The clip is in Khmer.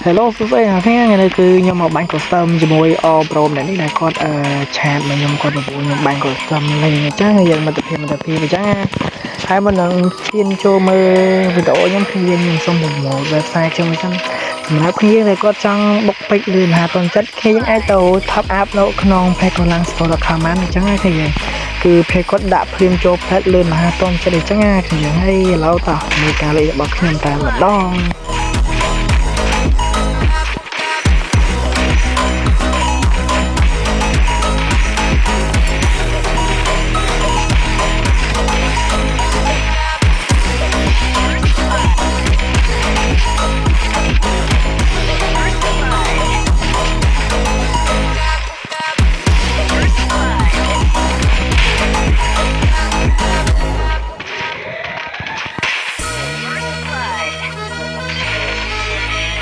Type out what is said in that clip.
Hello សួស្តីអ្នកទាំងថ្ងៃនេះគឺខ្ញុំមកបាញ់ custom ជាមួយ All Pro នេះដែលគាត់ឆាតមកខ្ញុំគាត់ប្រពន្ធខ្ញុំបាញ់ custom លេងអញ្ចឹងយើងមិត្តភាពអញ្ចឹងហើយមិននឹងឈានចូលមើលវីដេអូខ្ញុំខ្ញុំសូមប្រមូល website ខ្ញុំអញ្ចឹងសម្រាប់គ្នាដែលគាត់ចង់បុកពេជ្រលឿនមហាតនចិត្តគ្នាយើងអាចទៅ top up នៅក្នុង paycolang.com អញ្ចឹងហើយគ្នាគឺ pay គាត់ដាក់ព្រៀងចូលផ្លែតលឿនមហាតនចិត្តអញ្ចឹងគ្នាហើយឥឡូវតោះមើលការលេងរបស់ខ្ញុំតែម្ដង